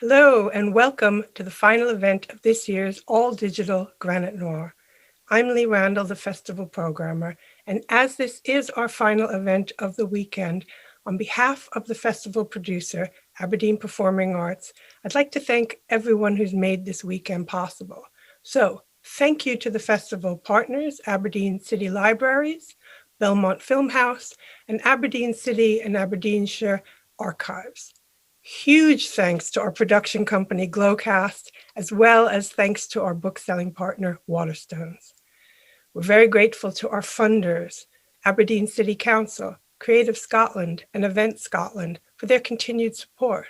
Hello and welcome to the final event of this year's all-digital Granite Noir. I'm Lee Randall, the festival programmer, and as this is our final event of the weekend, on behalf of the festival producer, Aberdeen Performing Arts, I'd like to thank everyone who's made this weekend possible. So, thank you to the festival partners, Aberdeen City Libraries, Belmont Film House, and Aberdeen City and Aberdeenshire Archives. Huge thanks to our production company, Glowcast, as well as thanks to our book-selling partner, Waterstones. We're very grateful to our funders, Aberdeen City Council, Creative Scotland, and Event Scotland for their continued support.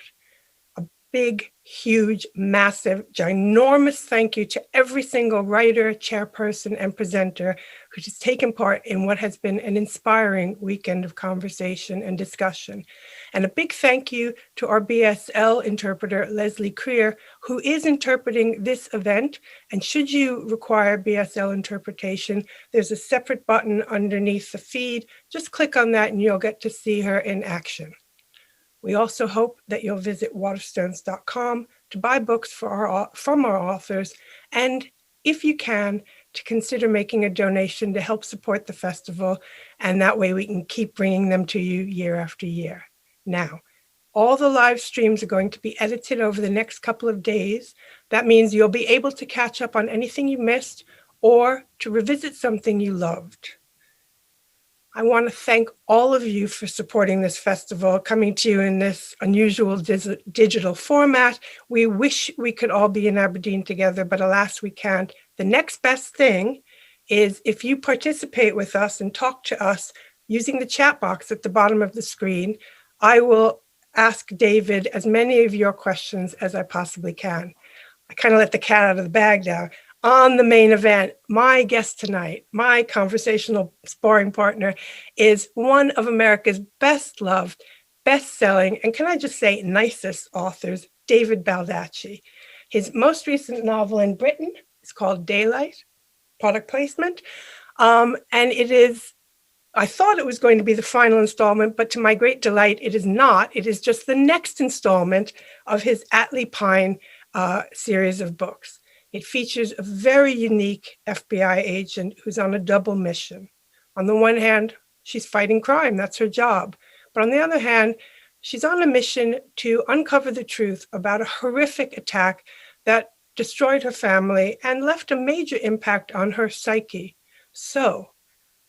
A big, huge, massive, ginormous thank you to every single writer, chairperson, and presenter who has taken part in what has been an inspiring weekend of conversation and discussion. And a big thank you to our BSL interpreter, Leslie Creer, who is interpreting this event. And should you require BSL interpretation, there's a separate button underneath the feed. Just click on that and you'll get to see her in action. We also hope that you'll visit waterstones.com to buy books from our authors, and if you can, to consider making a donation to help support the festival, and that way we can keep bringing them to you year after year. Now, all the live streams are going to be edited over the next couple of days. That means you'll be able to catch up on anything you missed or to revisit something you loved. I want to thank all of you for supporting this festival, coming to you in this unusual digital format. We wish we could all be in Aberdeen together, but alas, we can't. The next best thing is if you participate with us and talk to us using the chat box at the bottom of the screen. I will ask David as many of your questions as I possibly can. I kind of let the cat out of the bag now. On the main event, my guest tonight, my conversational sparring partner, is one of America's best loved, best-selling, and can I just say nicest authors, David Baldacci. His most recent novel in Britain is called Daylight, product placement, and it is, I thought it was going to be the final installment, but to my great delight, it is not. It is just the next installment of his Atlee Pine series of books. It features a very unique FBI agent who's on a double mission. On the one hand, she's fighting crime, that's her job. But on the other hand, she's on a mission to uncover the truth about a horrific attack that destroyed her family and left a major impact on her psyche. So,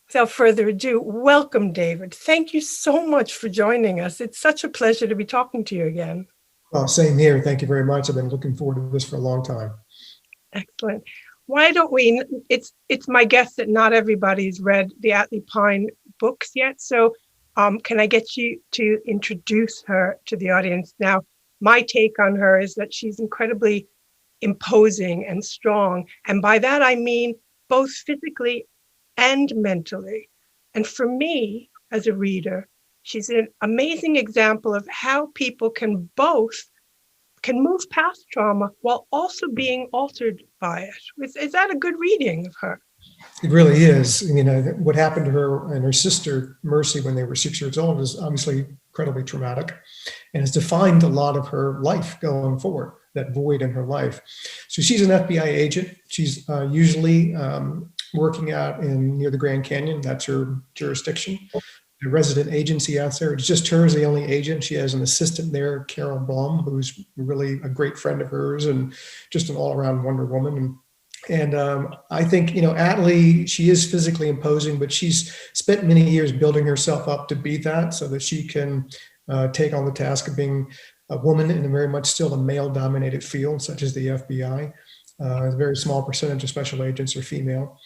without further ado, welcome, David. Thank you so much for joining us. It's such a pleasure to be talking to you again. Well, same here. Thank you very much. I've been looking forward to this for a long time. Excellent. Why don't we, it's my guess that not everybody's read the Atlee Pine books yet. So can I get you to introduce her to the audience? Now, my take on her is that she's incredibly imposing and strong. And by that, I mean both physically and mentally. And for me, as a reader, she's an amazing example of how people can move past trauma while also being altered by it. Is that a good reading of her? It really is. You know, what happened to her and her sister, Mercy, when they were 6 years old is obviously incredibly traumatic and has defined a lot of her life going forward, that void in her life. So she's an FBI agent. She's usually working out near the Grand Canyon. That's her jurisdiction. The resident agency out there. It's just her as the only agent. She has an assistant there, Carol Blum, who's really a great friend of hers and just an all-around Wonder Woman. And I think, you know, Atlee, she is physically imposing, but she's spent many years building herself up to be that so that she can take on the task of being a woman in a very much still a male-dominated field, such as the FBI. A very small percentage of special agents are female.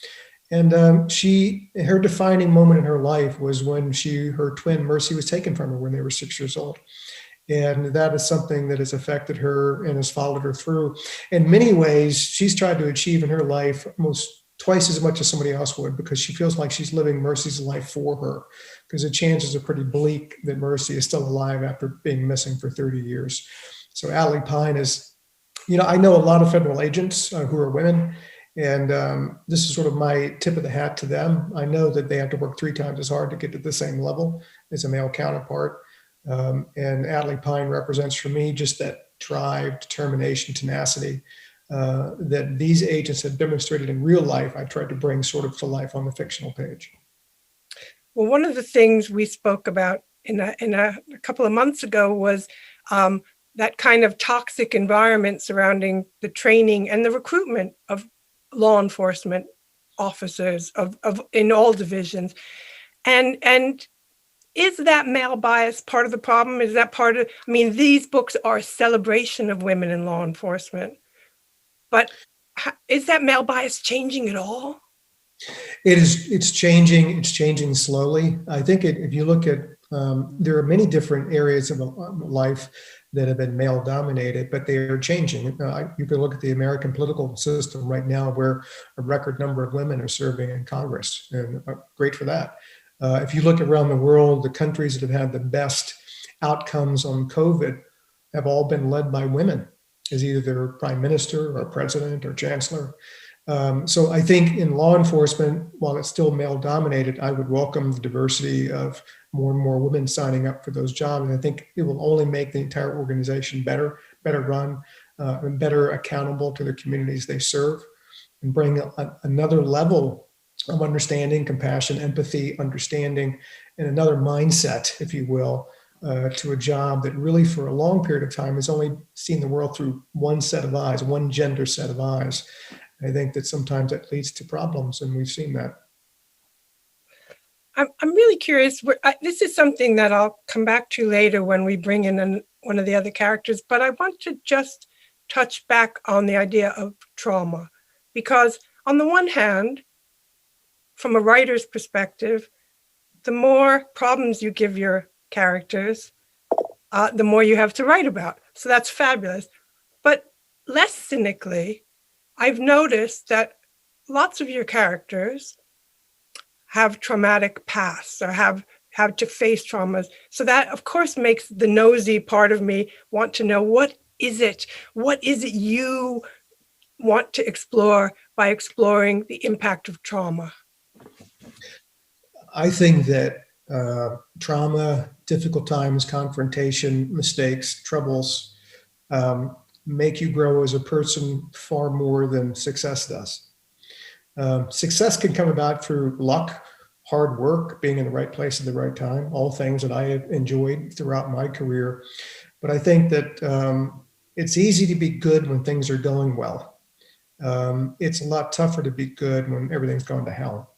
And her defining moment in her life was when her twin Mercy was taken from her when they were 6 years old. And that is something that has affected her and has followed her through. In many ways, she's tried to achieve in her life almost twice as much as somebody else would, because she feels like she's living Mercy's life for her, because the chances are pretty bleak that Mercy is still alive after being missing for 30 years. So Atlee Pine is, you know, I know a lot of federal agents who are women. And this is sort of my tip of the hat to them. I know that they have to work 3 times as hard to get to the same level as a male counterpart. And Atlee Pine represents for me just that drive, determination, tenacity that these agents have demonstrated in real life, I tried to bring sort of to life on the fictional page. Well, one of the things we spoke about in a couple of months ago was that kind of toxic environment surrounding the training and the recruitment of law enforcement officers of in all divisions. And is that male bias part of the problem? Is that part of, I mean, these books are a celebration of women in law enforcement, but is that male bias changing at all? It's changing. It's changing slowly. I think if you look at, there are many different areas of life that have been male dominated, but they are changing. You can look at the American political system right now, where a record number of women are serving in Congress, and great for that. If you look around the world, the countries that have had the best outcomes on COVID have all been led by women, as either their prime minister or president or chancellor. So I think in law enforcement, while it's still male dominated, I would welcome the diversity of more and more women signing up for those jobs. And I think it will only make the entire organization better run, and better accountable to the communities they serve, and bring another level of understanding, compassion, empathy, understanding, and another mindset, if you will, to a job that really for a long period of time has only seen the world through one set of eyes, one gender set of eyes. I think that sometimes that leads to problems, and we've seen that. I'm really curious. This is something that I'll come back to later when we bring in one of the other characters, but I want to just touch back on the idea of trauma, because on the one hand, from a writer's perspective, the more problems you give your characters, the more you have to write about. So that's fabulous. But less cynically, I've noticed that lots of your characters have traumatic pasts or have to face traumas. So that, of course, makes the nosy part of me want to know, what is it? What is it you want to explore by exploring the impact of trauma? I think that trauma, difficult times, confrontation, mistakes, troubles make you grow as a person far more than success does. Success can come about through luck, hard work, being in the right place at the right time, all things that I have enjoyed throughout my career. But I think that it's easy to be good when things are going well. It's a lot tougher to be good when everything's gone to hell.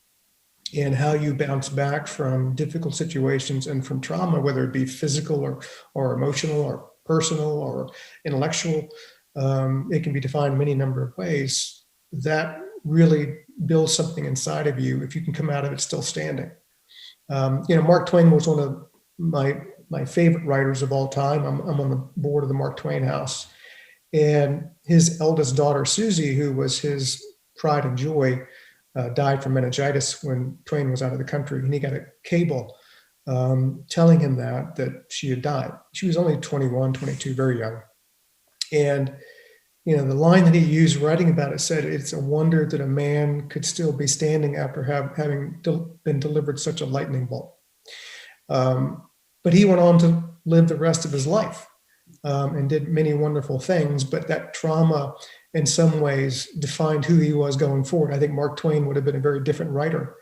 And how you bounce back from difficult situations and from trauma, whether it be physical or emotional or personal or intellectual, it can be defined in many number of ways. That really builds something inside of you if you can come out of it still standing. Mark Twain was one of my favorite writers of all time. I'm on the board of the Mark Twain House, and his eldest daughter, Susie, who was his pride and joy, died from meningitis when Twain was out of the country, and he got a cable telling him that she had died. She was only 21, 22, very young. And, the line that he used writing about it said, "It's a wonder that a man could still be standing after having been delivered such a lightning bolt." But he went on to live the rest of his life and did many wonderful things. But that trauma, in some ways, defined who he was going forward. I think Mark Twain would have been a very different writer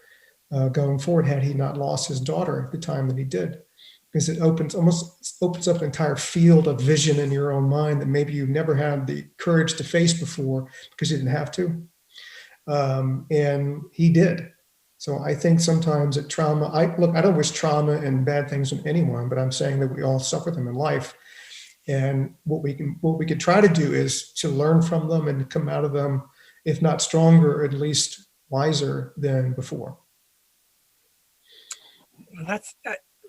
going forward had he not lost his daughter at the time that he did, because it almost opens up an entire field of vision in your own mind that maybe you've never had the courage to face before because you didn't have to. And he did. So I think sometimes that trauma, I don't wish trauma and bad things on anyone, but I'm saying that we all suffer them in life. And what we can try to do is to learn from them and come out of them, if not stronger, at least wiser than before. Well,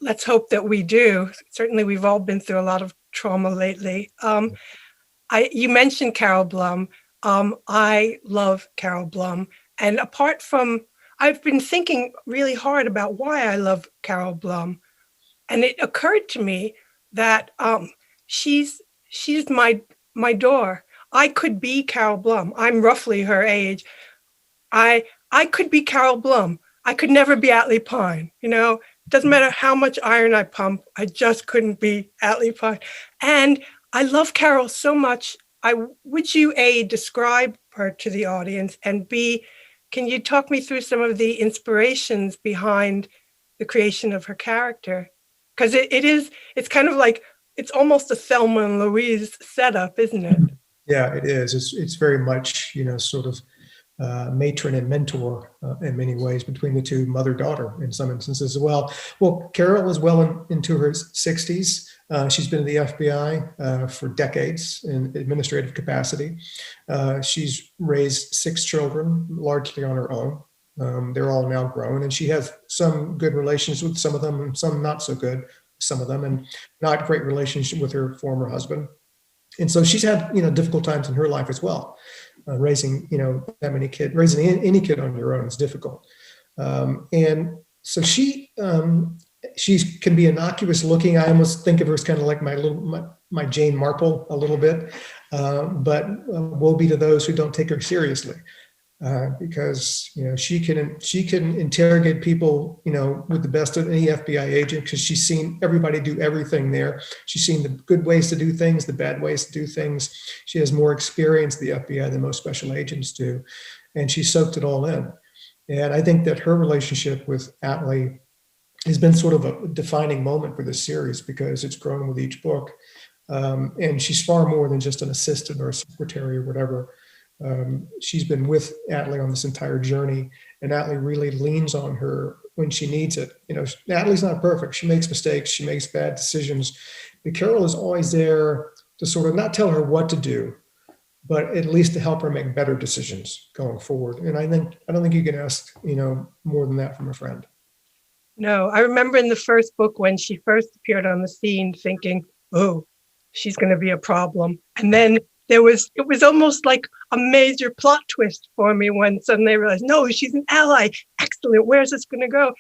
let's hope that we do. Certainly, we've all been through a lot of trauma lately. You mentioned Carol Blum. I love Carol Blum. And apart from, I've been thinking really hard about why I love Carol Blum. And it occurred to me that she's my door. I could be Carol Blum. I'm roughly her age. I could be Carol Blum. I could never be Atlee Pine. It doesn't matter how much iron I pump, I just couldn't be Atlee Pine. And I love Carol so much. Would you A, describe her to the audience, and B, can you talk me through some of the inspirations behind the creation of her character? Because it's kind of like, it's almost a Thelma and Louise setup, isn't it? Yeah, it is. It's very much, sort of matron and mentor in many ways between the two, mother-daughter in some instances as well. Well, Carol is well into her 60s. She's been in the FBI for decades in administrative capacity. She's raised 6 children, largely on her own. They're all now grown, and she has some good relations with some of them and some not so good with some of them, and not great relationship with her former husband. And so she's had, difficult times in her life as well. Raising, that many kids, raising any kid on your own is difficult. And so she can be innocuous looking. I almost think of her as kind of like my Jane Marple a little bit, but woe be to those who don't take her seriously. Because she can interrogate people with the best of any FBI agent, because she's seen everybody do everything there. She's seen the good ways to do things, the bad ways to do things. She has more experience in the FBI than most special agents do, and she soaked it all in. And I think that her relationship with Atlee has been sort of a defining moment for this series, because it's grown with each book. And she's far more than just an assistant or a secretary or whatever. She's been with Atlee on this entire journey, and Atlee really leans on her when she needs it. Atlee's not perfect. She makes mistakes. She makes bad decisions. But Carol is always there to sort of not tell her what to do, but at least to help her make better decisions going forward. And I don't think you can ask, more than that from a friend. No, I remember in the first book when she first appeared on the scene thinking, oh, she's going to be a problem. And then it was almost like a major plot twist for me when suddenly I realized, no, she's an ally. Excellent. Where's this going to go?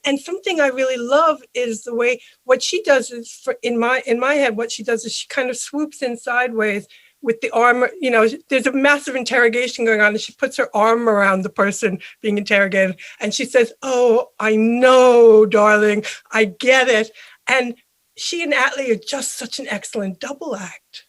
And something I really love is the way what she does is, in my head, what she does is she kind of swoops in sideways with the arm. There's a massive interrogation going on, and she puts her arm around the person being interrogated, and she says, oh, I know, darling, I get it. And she and Atlee are just such an excellent double act.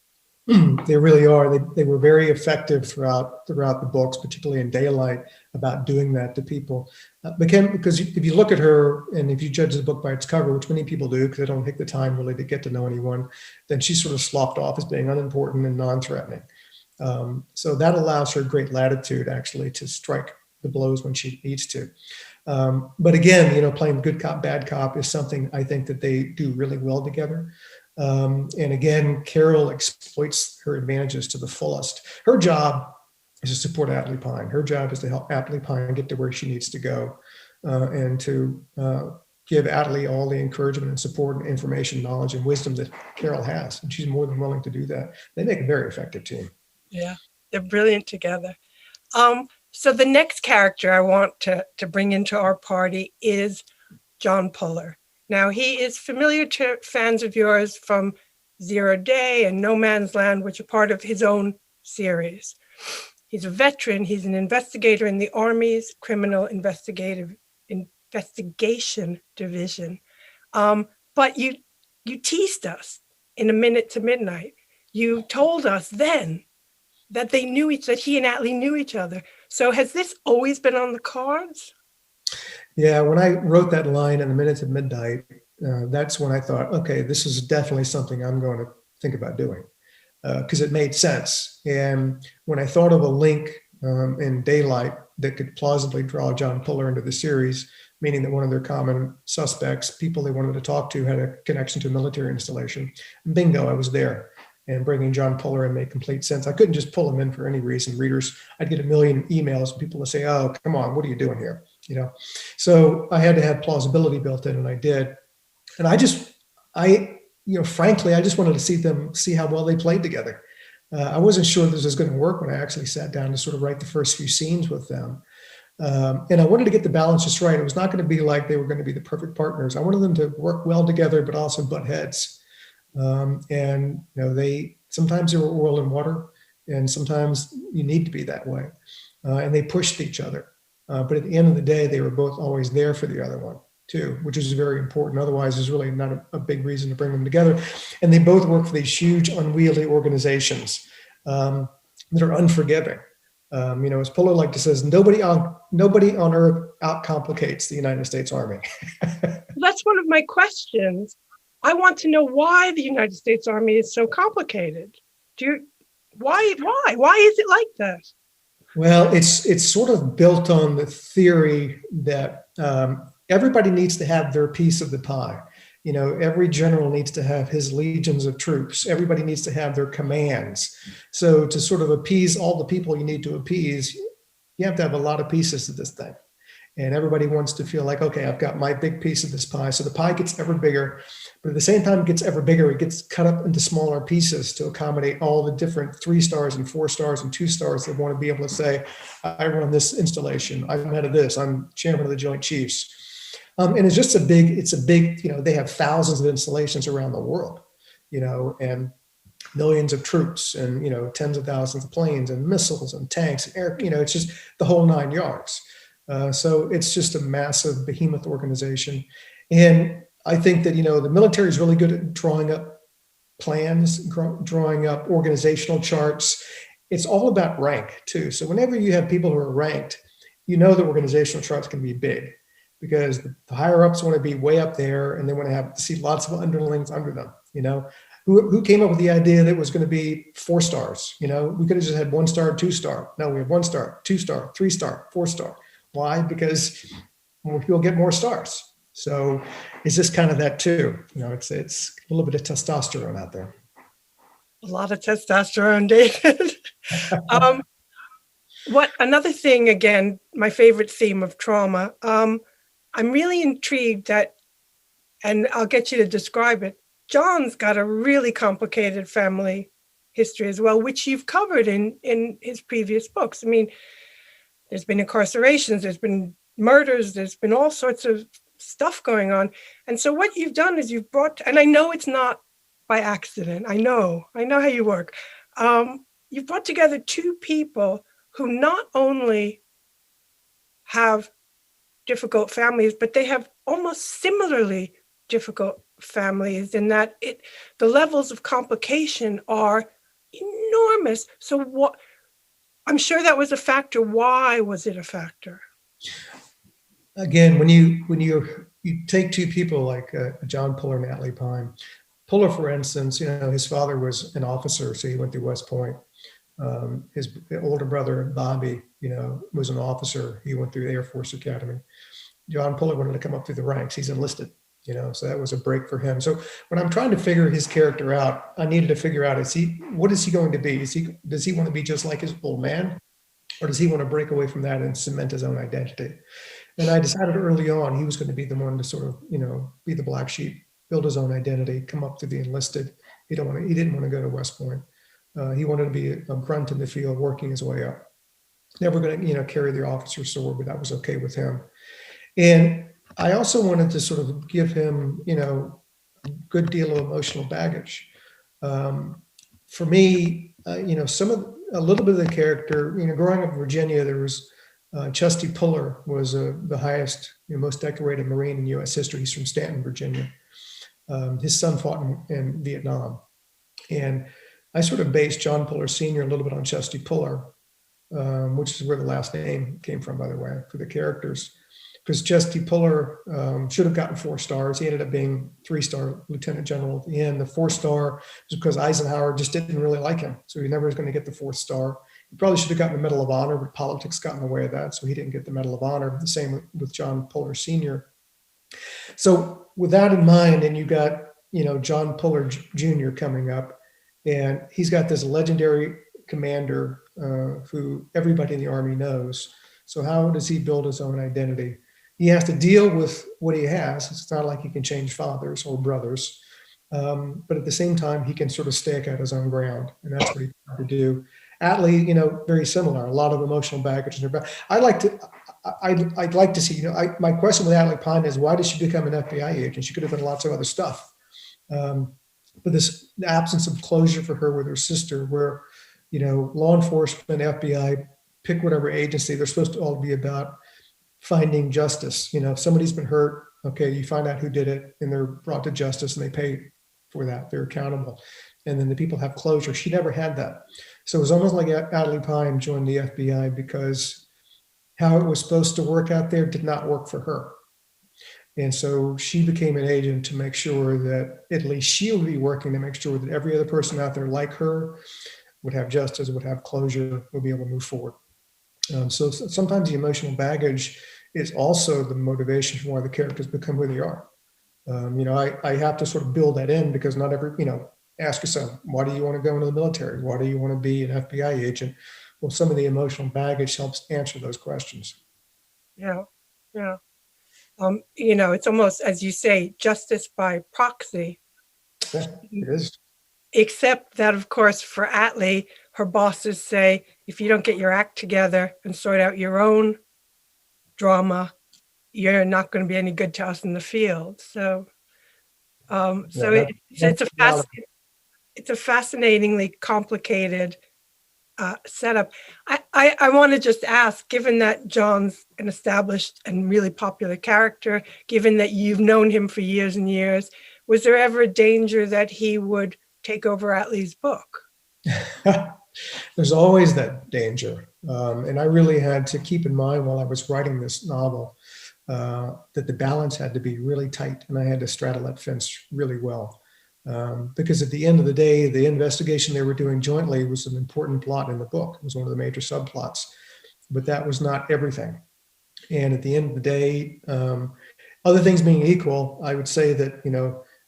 They really are. They were very effective throughout the books, particularly in Daylight, about doing that to people. Because if you look at her, and if you judge the book by its cover, which many people do because they don't take the time really to get to know anyone, then she's sort of sloughed off as being unimportant and non-threatening. So that allows her great latitude, actually, to strike the blows when she needs to. But again, playing good cop, bad cop is something I think that they do really well together. And again, Carol exploits her advantages to the fullest. Her job is to support Atlee Pine. Her job is to help Atlee Pine get to where she needs to go, and to give Atlee all the encouragement and support and information, knowledge, and wisdom that Carol has. And she's more than willing to do that. They make a very effective team. Yeah, they're brilliant together. So the next character I want to bring into our party is John Puller. Now, he is familiar to fans of yours from Zero Day and No Man's Land, which are part of his own series. He's a veteran. He's an investigator in the Army's Criminal Investigation Division. But you teased us in A Minute to Midnight. You told us then that that he and Atlee knew each other. So has this always been on the cards? Yeah, when I wrote that line in A Minute to Midnight, that's when I thought, okay, this is definitely something I'm going to think about doing, because it made sense. And when I thought of a link in Daylight that could plausibly draw John Puller into the series, meaning that one of their common suspects, people they wanted to talk to, had a connection to a military installation, bingo, I was there. And bringing John Puller in made complete sense. I couldn't just pull him in for any reason. Readers, I'd get a million emails and people would say, oh, come on, what are you doing here? So I had to have plausibility built in, and I did. And frankly, I just wanted to see how well they played together. I wasn't sure this was going to work when I actually sat down to sort of write the first few scenes with them. And I wanted to get the balance just right. It was not going to be like they were going to be the perfect partners. I wanted them to work well together, but also butt heads. They sometimes were oil and water, and sometimes you need to be that way. And they pushed each other. But at the end of the day, they were both always there for the other one. too, which is very important. Otherwise, there's really not a big reason to bring them together. And they both work for these huge, unwieldy organizations that are unforgiving. As Puller like to says, nobody on earth outcomplicates the United States Army. That's one of my questions. I want to know why the United States Army is so complicated. Why is it like that? Well, it's sort of built on the theory that everybody needs to have their piece of the pie. Every general needs to have his legions of troops. Everybody needs to have their commands. So to sort of appease all the people you need to appease, you have to have a lot of pieces to this thing. And everybody wants to feel like, okay, I've got my big piece of this pie. So the pie gets ever bigger, but at the same time it gets ever bigger, it gets cut up into smaller pieces to accommodate all the different 3 stars and 4 stars and 2 stars that want to be able to say, I run this installation, I'm head of this, I'm chairman of the Joint Chiefs. And it's just a big, they have thousands of installations around the world, and millions of troops and, tens of thousands of planes and missiles and tanks and air, it's just the whole 9 yards. So it's just a massive behemoth organization. And I think that, the military is really good at drawing up plans, drawing up organizational charts. It's all about rank too. So whenever you have people who are ranked, the organizational chart's going to be big because the higher ups want to be way up there and they want to have to see lots of underlings under them, Who came up with the idea that it was going to be 4 stars? We could have just had 1 star, 2 star. No, we have 1 star, 2 star, 3 star, 4 star. Why? Because more people get more stars. So it's just kind of that too. It's a little bit of testosterone out there. A lot of testosterone, David. Another thing, again, my favorite theme of trauma. I'm really intrigued that, and I'll get you to describe it. John's got a really complicated family history as well, which you've covered in his previous books. I mean, there's been incarcerations, there's been murders, there's been all sorts of stuff going on. And so what you've done is you've brought, and I know it's not by accident, I know how you work. You've brought together 2 people who not only have difficult families, but they have almost similarly difficult families in that the levels of complication are enormous. So I'm sure that was a factor. Why was it a factor? Again, when you take 2 people like John Puller and Atlee Pine. Puller, for instance, his father was an officer, so he went through West Point. His older brother, Bobby, was an officer. He went through the Air Force Academy. John Puller wanted to come up through the ranks. He's enlisted, so that was a break for him. So when I'm trying to figure his character out, I needed to figure out, what is he going to be? Does he want to be just like his old man? Or does he want to break away from that and cement his own identity? And I decided early on he was going to be the one to sort of, be the black sheep, build his own identity, come up through the enlisted. He didn't want to go to West Point. He wanted to be a grunt in the field, working his way up. Never going to, carry the officer's sword, but that was okay with him. And I also wanted to sort of give him, a good deal of emotional baggage. For me, a little bit of the character, growing up in Virginia, there was Chesty Puller was the highest, most decorated Marine in U.S. history. He's from Stanton, Virginia. His son fought in Vietnam. And I sort of based John Puller Sr. a little bit on Chesty Puller, which is where the last name came from, by the way, for the characters. Because Chesty Puller should have gotten 4 stars. He ended up being 3-star lieutenant general at the end. The 4-star was because Eisenhower just didn't really like him. So he never was going to get the 4th star. He probably should have gotten the Medal of Honor, but politics got in the way of that. So he didn't get the Medal of Honor. The same with John Puller Sr. So with that in mind, and you got, John Puller Jr. coming up, and he's got this legendary commander who everybody in the Army knows. So how does he build his own identity? He has to deal with what he has. It's not like he can change fathers or brothers. But at the same time, he can sort of stake out his own ground. And that's what he tried to do. Atlee, very similar, a lot of emotional baggage in her back. I'd like to see, my question with Atlee Pine is, why did she become an FBI agent? She could have done lots of other stuff. But the absence of closure for her with her sister, where, law enforcement, FBI, pick whatever agency, they're supposed to all be about finding justice. If somebody's been hurt, Okay, you find out who did it and they're brought to justice and they pay for that. They're accountable. And then the people have closure. She never had that. So it was almost like Atlee Pine joined the FBI because how it was supposed to work out there did not work for her. And so she became an agent to make sure that at least she would be working to make sure that every other person out there like her would have justice, would have closure, would be able to move forward. So sometimes the emotional baggage is also the motivation for why the characters become who they are. I have to sort of build that in because not every, ask yourself, why do you want to go into the military? Why do you want to be an FBI agent? Well, some of the emotional baggage helps answer those questions. Yeah, yeah. It's almost, as you say, justice by proxy. Yeah, it is. Except that, of course, for Atlee, her bosses say, if you don't get your act together and sort out your own drama, you're not going to be any good to us in the field. So, it's a fascinatingly complicated setup. I want to just ask, given that John's an established and really popular character, given that you've known him for years and years, was there ever a danger that he would take over Atlee's book? There's always that danger. And I really had to keep in mind while I was writing this novel that the balance had to be really tight and I had to straddle that fence really well. Because at the end of the day, the investigation they were doing jointly was an important plot in the book. It was one of the major subplots, but that was not everything. And at the end of the day, other things being equal, I would say that,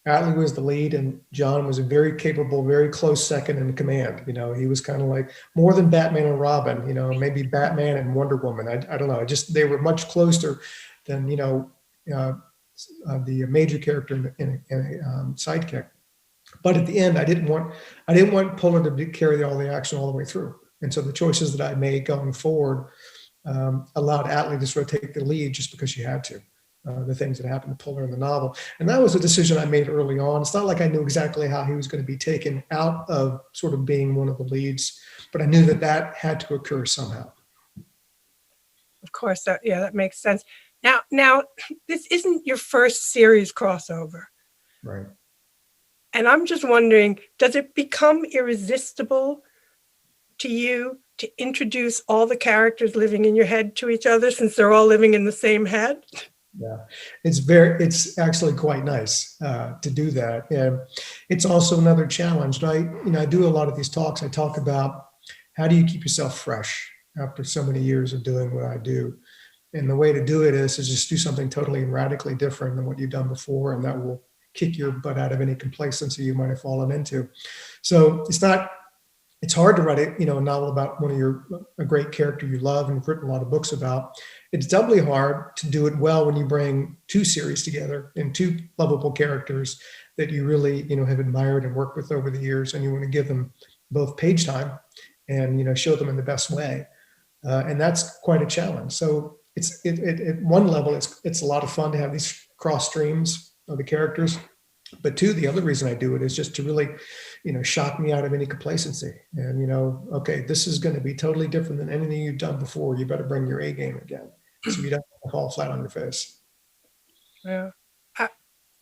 Atlee was the lead and John was a very capable, very close second in command. He was kind of like more than Batman and Robin, maybe Batman and Wonder Woman. I don't know. They were much closer than, the major character in a sidekick. But at the end, I didn't want Polar to carry all the action all the way through. And so the choices that I made going forward allowed Atlee to sort of take the lead just because she had to. The things that happened to Polar in the novel. And that was a decision I made early on. It's not like I knew exactly how he was going to be taken out of sort of being one of the leads, but I knew that had to occur somehow. Of course, that makes sense. Now, this isn't your first series crossover. Right. And I'm just wondering, does it become irresistible to you to introduce all the characters living in your head to each other since they're all living in the same head? Yeah, it's actually quite nice to do that. And it's also another challenge. And I do a lot of these talks. I talk about how do you keep yourself fresh after so many years of doing what I do. And the way to do it is to just do something totally and radically different than what you've done before. And that will kick your butt out of any complacency you might have fallen into. So it's hard to write a novel about a great character you love and you've written a lot of books about. It's doubly hard to do it well when you bring two series together and two lovable characters that you really have admired and worked with over the years, and you want to give them both page time and show them in the best way, and that's quite a challenge. So at one level it's a lot of fun to have these cross streams of the characters. But two, the other reason I do it is just to really, shock me out of any complacency. And, okay, this is going to be totally different than anything you've done before. You better bring your A game again so you don't fall flat on your face. Yeah.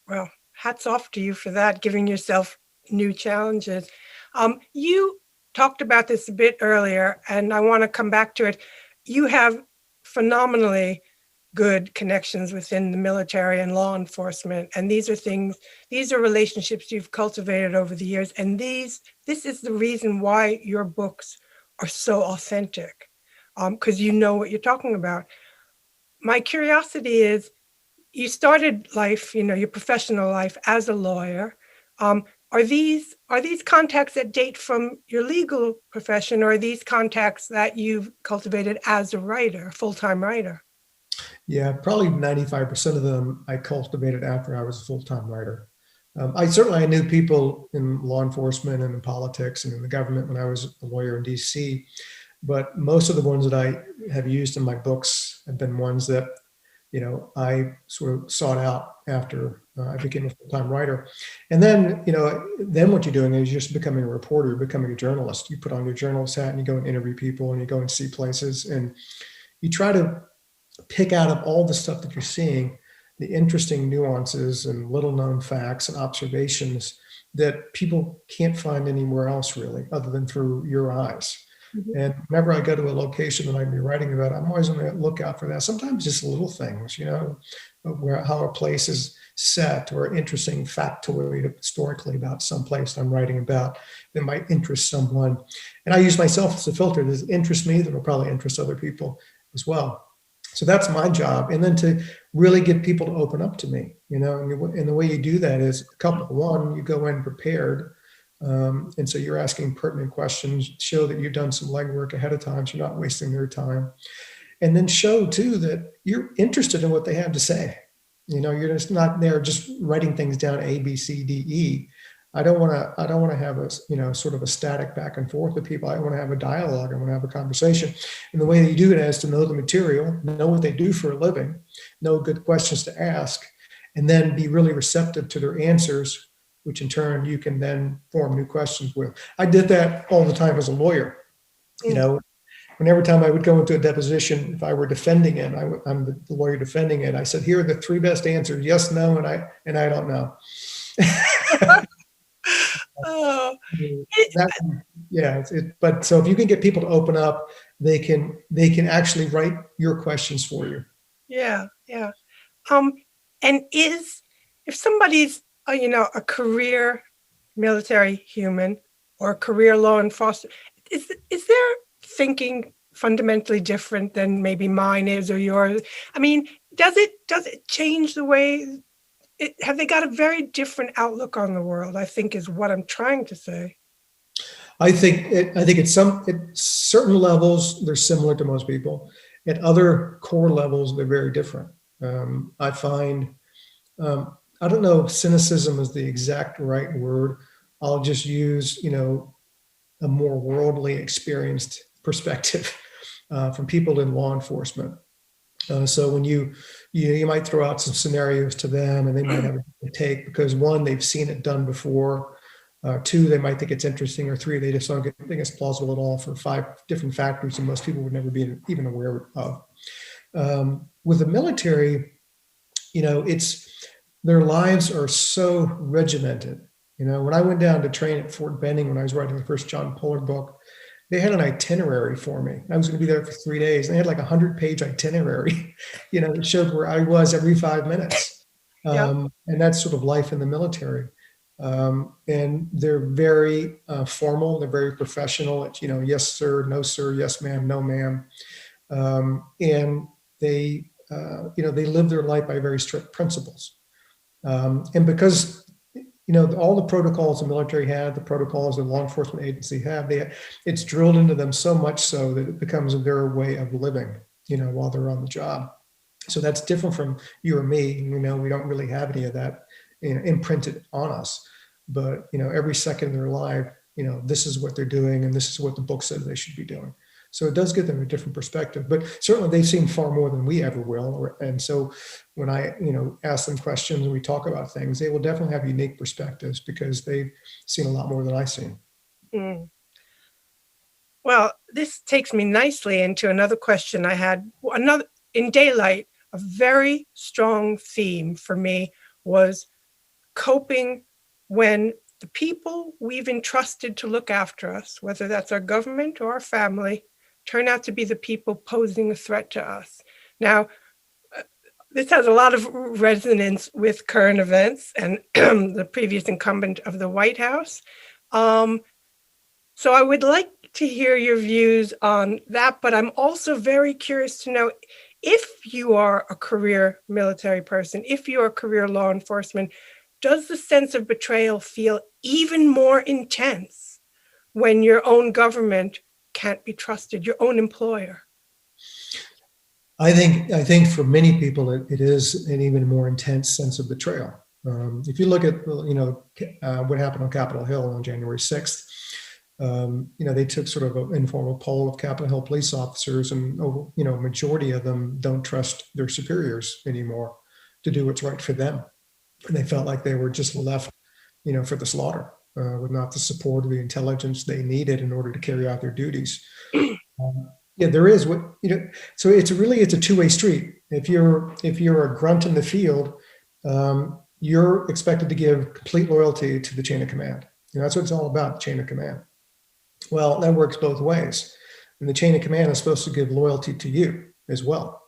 Well, hats off to you for that, giving yourself new challenges. You talked about this a bit earlier, and I want to come back to it. You have phenomenally good connections within the military and law enforcement. And these are relationships you've cultivated over the years. And this is the reason why your books are so authentic, because you know what you're talking about. My curiosity is, you started life, your professional life as a lawyer. Are these contacts that date from your legal profession, or are these contacts that you've cultivated as a writer, full-time writer? Yeah, probably 95% of them I cultivated after I was a full-time writer. I knew people in law enforcement and in politics and in the government when I was a lawyer in DC, but most of the ones that I have used in my books have been ones that, I sort of sought out after I became a full-time writer. And then, then what you're doing is you're just becoming a reporter, you're becoming a journalist. You put on your journalist hat and you go and interview people and you go and see places and you try to pick out of all the stuff that you're seeing the interesting nuances and little known facts and observations that people can't find anywhere else really, other than through your eyes. Mhm. And whenever I go to a location that I'd be writing about, I'm always on the lookout for that. Sometimes just little things, where how a place is set, or an interesting factoid historically about some place I'm writing about that might interest someone. And I use myself as a filter. Does it interest me? That will probably interest other people as well. So that's my job. And then to really get people to open up to me, and the way you do that is a couple. One, you go in prepared. And so you're asking pertinent questions, show that you've done some legwork ahead of time, so you're not wasting their time. And then show too that you're interested in what they have to say. You're just not there just writing things down A, B, C, D, E. I don't want to have a, sort of a static back and forth with people. I want to have a dialogue. I want to have a conversation. And the way that you do it is to know the material, know what they do for a living, know good questions to ask, and then be really receptive to their answers, which in turn you can then form new questions with. I did that all the time as a lawyer. Every time I would go into a deposition, if I were defending it, I'm the lawyer defending it. I said, here are the three best answers: yes, no, and I don't know. Oh, But so if you can get people to open up, they can actually write your questions for you. yeah. And if somebody's a career military human or a career law enforcement, is their thinking fundamentally different than maybe mine is or yours? I mean, does it change the way? Have they got a very different outlook on the world? I think is what I'm trying to say. I think at certain levels they're similar to most people. At other core levels, they're very different. I find, I don't know if cynicism is the exact right word. I'll just use, a more worldly experienced perspective from people in law enforcement. So when you might throw out some scenarios to them, and they might have a take because, one, they've seen it done before. Two, they might think it's interesting, or three, they just don't think it's plausible at all for 5 different factors that most people would never be even aware of. With the military, their lives are so regimented. When I went down to train at Fort Benning when I was writing the first John Pollard book, they had an itinerary for me. I was going to be there for 3 days. They had like a 100-page itinerary, that showed where I was every 5 minutes. And that's sort of life in the military. And they're very formal. They're very professional. It's, yes, sir, no, sir, yes, ma'am, no, ma'am. And they live their life by very strict principles. And because all the protocols the military had, the protocols the law enforcement agency have, it's drilled into them so much so that it becomes their way of living, while they're on the job. So that's different from you or me. We don't really have any of that imprinted on us. But, every second of their life, this is what they're doing, and this is what the book says they should be doing. So it does give them a different perspective, but certainly they've seen far more than we ever will. And so when I, ask them questions and we talk about things, they will definitely have unique perspectives because they've seen a lot more than I've seen. Mm. Well, this takes me nicely into another question I had. In Daylight, a very strong theme for me was coping when the people we've entrusted to look after us, whether that's our government or our family, turn out to be the people posing a threat to us. Now, this has a lot of resonance with current events and the previous incumbent of the White House. So I would like to hear your views on that, but I'm also very curious to know, if you are a career military person, if you're a career law enforcement, does the sense of betrayal feel even more intense when your own government can't be trusted, your own employer? I think for many people, it is an even more intense sense of betrayal. If you look at, what happened on Capitol Hill on January 6th, they took sort of an informal poll of Capitol Hill police officers, and majority of them don't trust their superiors anymore to do what's right for them. And they felt like they were just left, for the slaughter, with not the support or the intelligence they needed in order to carry out their duties. There is so it's a two-way street. If you're a grunt in the field, you're expected to give complete loyalty to the chain of command. That's what it's all about, chain of command. Well, that works both ways. And the chain of command is supposed to give loyalty to you as well.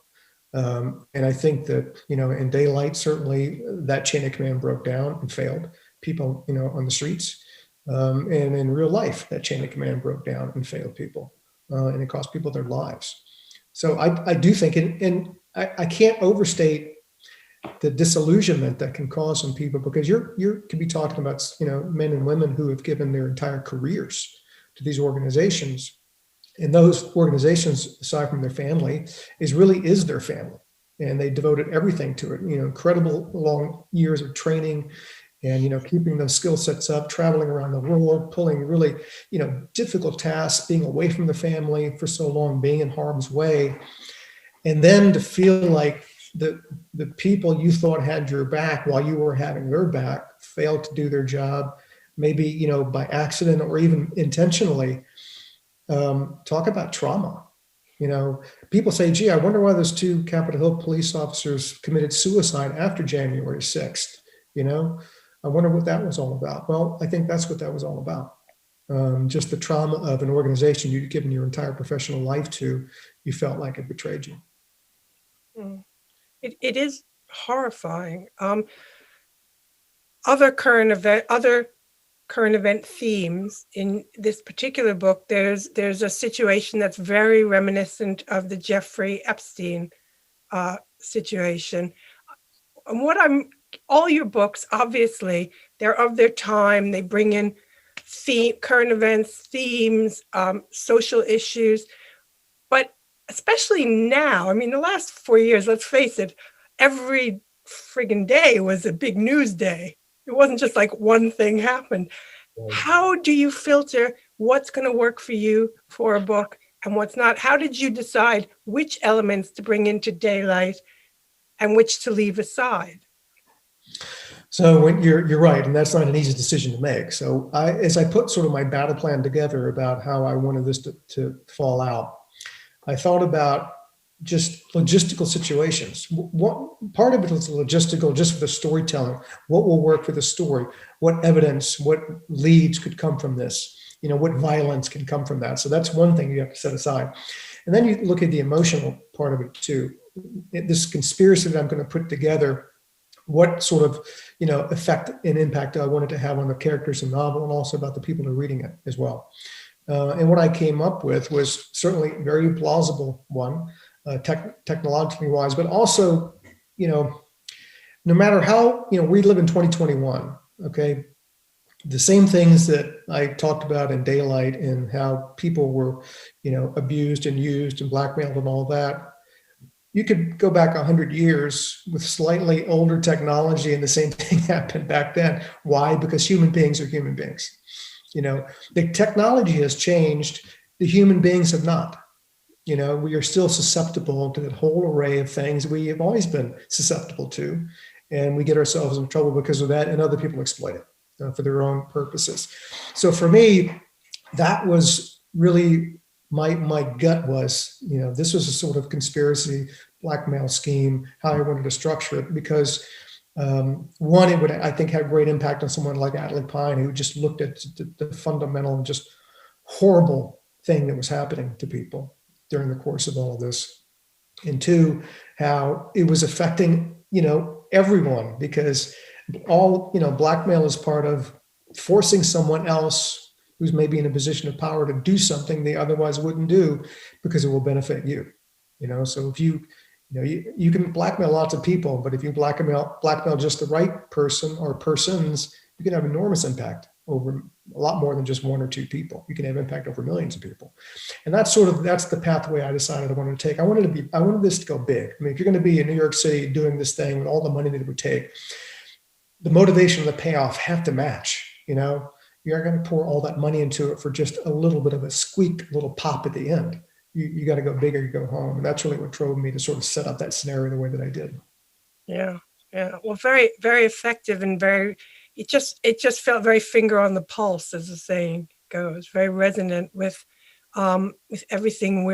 And I think that, in daylight, certainly that chain of command broke down and failed people, on the streets. And in real life, that chain of command broke down and failed people. And it cost people their lives. So I do think, and I can't overstate the disillusionment that can cause some people, because you could be talking about, men and women who have given their entire careers to these organizations. And those organizations, aside from their family, is their family. And they devoted everything to it, incredible long years of training and, keeping those skill sets up, traveling around the world, pulling really, difficult tasks, being away from the family for so long, being in harm's way. And then to feel like the people you thought had your back while you were having their back failed to do their job, maybe, by accident or even intentionally. Talk about trauma. People say, gee, I wonder why those two Capitol Hill police officers committed suicide after January 6th. I wonder what that was all about. Well, I think that's what that was all about. Just the trauma of an organization you'd given your entire professional life to, you felt like it betrayed you. It is horrifying. Other current event themes in this particular book, there's a situation that's very reminiscent of the Jeffrey Epstein situation. And all your books, obviously, they're of their time. They bring in current events, themes, social issues. But especially now, the last 4 years, let's face it, every friggin' day was a big news day. It wasn't just like one thing happened. How do you filter what's going to work for you for a book and what's not? How did you decide which elements to bring into daylight and which to leave aside? So you're right, and that's not an easy decision to make. So as I put sort of my battle plan together about how I wanted this to fall out, I thought about just logistical situations. What part of it is logistical, just for the storytelling? What will work for the story? What evidence, what leads could come from this? What violence can come from that? So that's one thing you have to set aside. And then you look at the emotional part of it too. This conspiracy that I'm going to put together, what sort of, effect and impact I wanted to have on the characters in the novel, and also about the people who are reading it as well. And what I came up with was certainly a very plausible one, technologically wise, but also, no matter how, we live in 2021, okay, the same things that I talked about in Daylight and how people were, abused and used and blackmailed and all that. You could go back 100 years with slightly older technology and the same thing happened back then. Why? Because human beings are human beings. The technology has changed. The human beings have not. We are still susceptible to that whole array of things we have always been susceptible to. And we get ourselves in trouble because of that, and other people exploit it for their own purposes. So for me, that was really my gut was, this was a sort of conspiracy, blackmail scheme, how I wanted to structure it, because one, it would, I think, have great impact on someone like Atlee Pine, who just looked at the fundamental and just horrible thing that was happening to people during the course of all of this. And two, how it was affecting, everyone, because all, blackmail is part of forcing someone else who's maybe in a position of power to do something they otherwise wouldn't do because it will benefit you. So if you can blackmail lots of people, but if you blackmail just the right person or persons, you can have enormous impact over a lot more than just one or two people. You can have impact over millions of people. And that's the pathway I decided I wanted to take. I wanted this to go big. If you're going to be in New York City doing this thing with all the money that it would take, the motivation and the payoff have to match. You're going to pour all that money into it for just a little bit of a squeak, little pop at the end. You got to go big or you go home. And that's really what drove me to sort of set up that scenario the way that I did. Yeah. Well, very, very effective, and it just felt very finger on the pulse, as the saying goes, very resonant with everything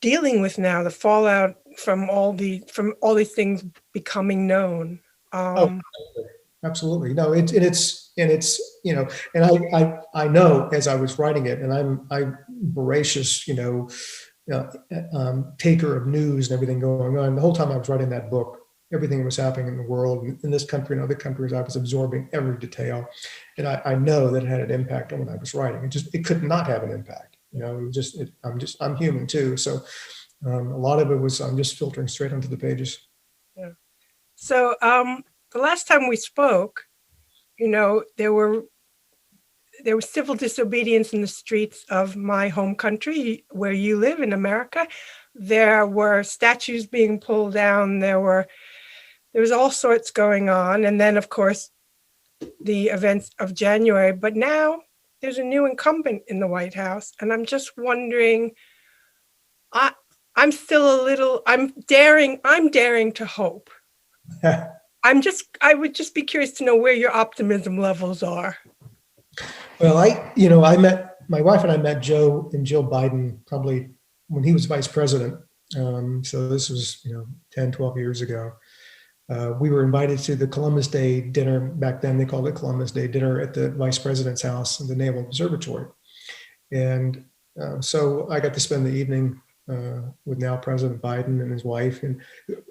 dealing with now, the fallout from all these things becoming known. Oh, absolutely. No, it's and I know as I was writing it, and I'm voracious, taker of news and everything going on. The whole time I was writing that book, everything that was happening in the world, in this country and other countries, I was absorbing every detail, and I know that it had an impact on what I was writing. It could not have an impact. I'm human too, so a lot of it was I'm just filtering straight onto the pages. Yeah. So the last time we spoke, there was civil disobedience in the streets of my home country where you live in America. There were statues being pulled down. There was all sorts going on. And then, of course, the events of January. But now there's a new incumbent in the White House. And I'm just wondering, I'm daring to hope. I would just be curious to know where your optimism levels are. Well, my wife and I met Joe and Jill Biden probably when he was vice president. So this was, 10, 12 years ago. We were invited to the Columbus Day dinner. Back then they called it Columbus Day dinner at the vice president's house in the Naval Observatory. And so I got to spend the evening with now President Biden and his wife. And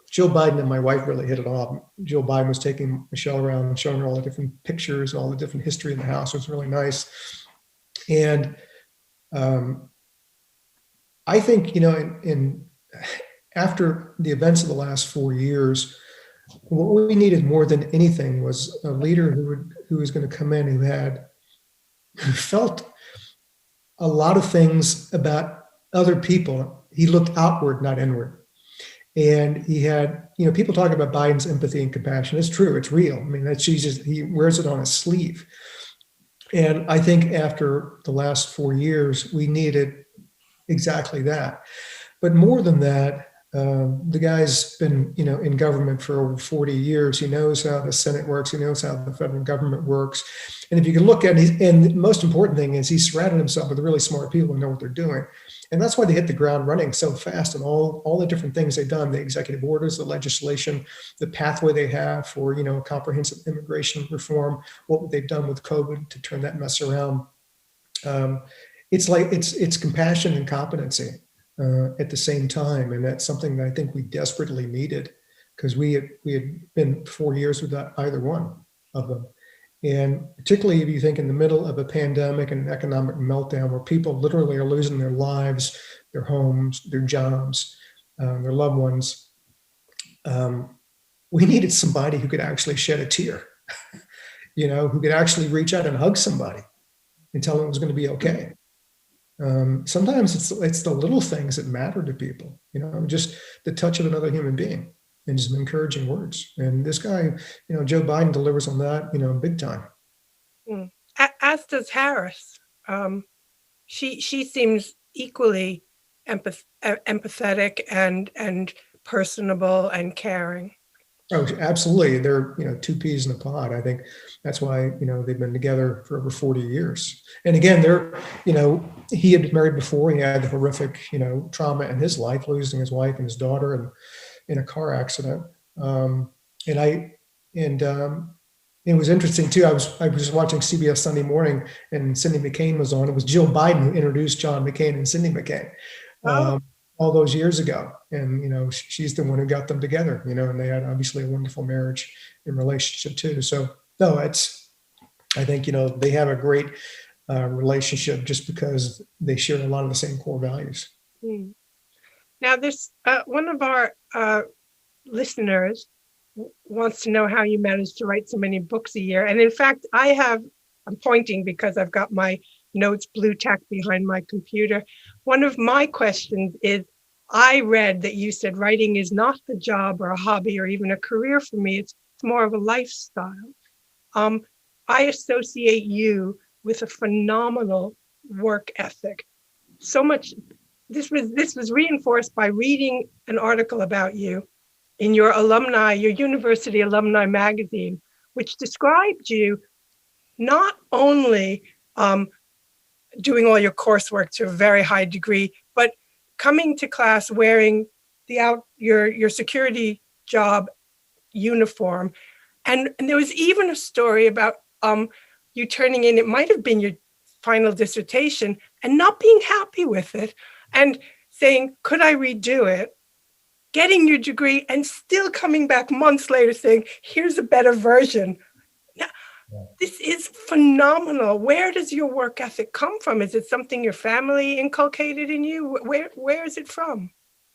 Jill Biden and my wife really hit it off. Jill Biden was taking Michelle around and showing her all the different pictures, all the different history in the house. It was really nice. And I think, after the events of the last 4 years, what we needed more than anything was a leader who was going to come in who felt a lot of things about other people. He looked outward, not inward. And he had, people talk about Biden's empathy and compassion. It's true. It's real. I mean, he wears it on his sleeve. And I think after the last 4 years, we needed exactly that. But more than that, the guy's been, in government for over 40 years. He knows how the Senate works. He knows how the federal government works. And if you can look at it, and the most important thing is he surrounded himself with really smart people who know what they're doing. And that's why they hit the ground running so fast, and all the different things they've done, the executive orders, the legislation, the pathway they have for, comprehensive immigration reform, what they've done with COVID to turn that mess around. It's compassion and competency at the same time. And that's something that I think we desperately needed, because we had been 4 years without either one of them. And particularly if you think in the middle of a pandemic and an economic meltdown where people literally are losing their lives, their homes, their jobs, their loved ones, we needed somebody who could actually shed a tear, who could actually reach out and hug somebody and tell them it was going to be okay. Sometimes it's the little things that matter to people, just the touch of another human being and some encouraging words. And this guy, Joe Biden delivers on that, big time. As does Harris. She seems equally empathetic and personable and caring. Oh, absolutely. They're, two peas in a pod. I think that's why, they've been together for over 40 years. And again, he had been married before. He had the horrific, trauma in his life, losing his wife and his daughter and in a car accident. It was interesting too. I was watching CBS Sunday Morning, and Cindy McCain was on. It was Jill Biden who introduced John McCain and Cindy McCain. All those years ago. And, she's the one who got them together, and they had obviously a wonderful marriage and relationship too. So no, I think, they have a great relationship just because they share a lot of the same core values. Now this, one of our listeners wants to know how you manage to write so many books a year. And in fact, I'm pointing because I've got my notes blue tacked behind my computer. One of my questions is, I read that you said writing is not a job or a hobby or even a career for me. It's more of a lifestyle. I associate you with a phenomenal work ethic. So much. This was reinforced by reading an article about you in your university alumni magazine, which described you not only doing all your coursework to a very high degree, but coming to class wearing your security job uniform. And there was even a story about you turning in, it might have been your final dissertation, and not being happy with it and saying, could I redo it? Getting your degree and still coming back months later saying, here's a better version. Now, this is phenomenal. Where does your work ethic come from? Is it something your family inculcated in you? Where is it from?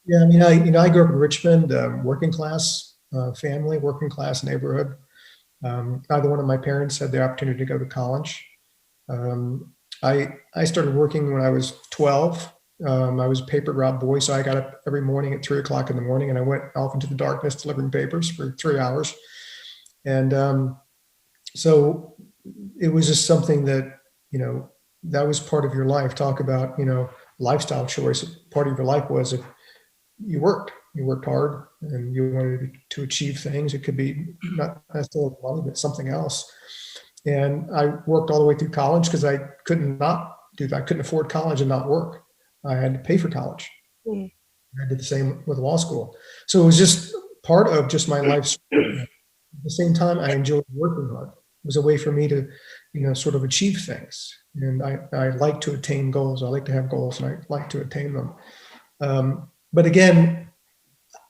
Yeah, I mean, I grew up in Richmond, working class family, working class neighborhood. Neither one of my parents had the opportunity to go to college. I started working when I was 12. I was a paper route boy, so I got up every morning at 3 o'clock in the morning, and I went off into the darkness delivering papers for 3 hours. And so it was just something that, that was part of your life. Talk about, lifestyle choice. Part of your life was if you worked hard and you wanted to achieve things. It could be not necessarily money, but something else. And I worked all the way through college because I couldn't not do that. I couldn't afford college and not work. I had to pay for college. Mm. I did the same with law school. So it was just part of just my life. At the same time, I enjoyed working hard. It was a way for me to, sort of achieve things. And I like to attain goals. I like to have goals, and I like to attain them. But again,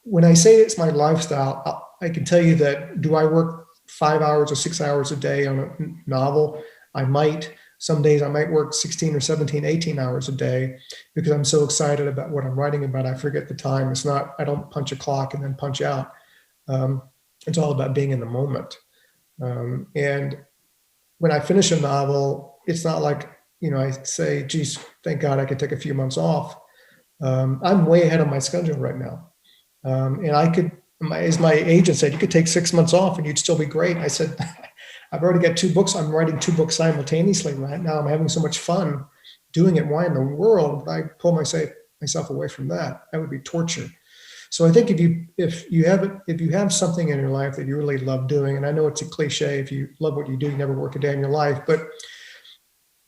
when I say it's my lifestyle, I can tell you that, do I work 5 hours or 6 hours a day on a novel? I might. Some days I might work 16 or 17, 18 hours a day because I'm so excited about what I'm writing about. I forget the time. It's not, I don't punch a clock and then punch out. It's all about being in the moment. And when I finish a novel, it's not like, I say, geez, thank God I could take a few months off. I'm way ahead of my schedule right now. And I could, as my agent said, you could take 6 months off and you'd still be great. I said, I've already got 2 books. I'm writing 2 books simultaneously right now. I'm having so much fun doing it. Why in the world would I pull myself away from that? That would be torture. So I think if you have something in your life that you really love doing, and I know it's a cliche, if you love what you do, you never work a day in your life, but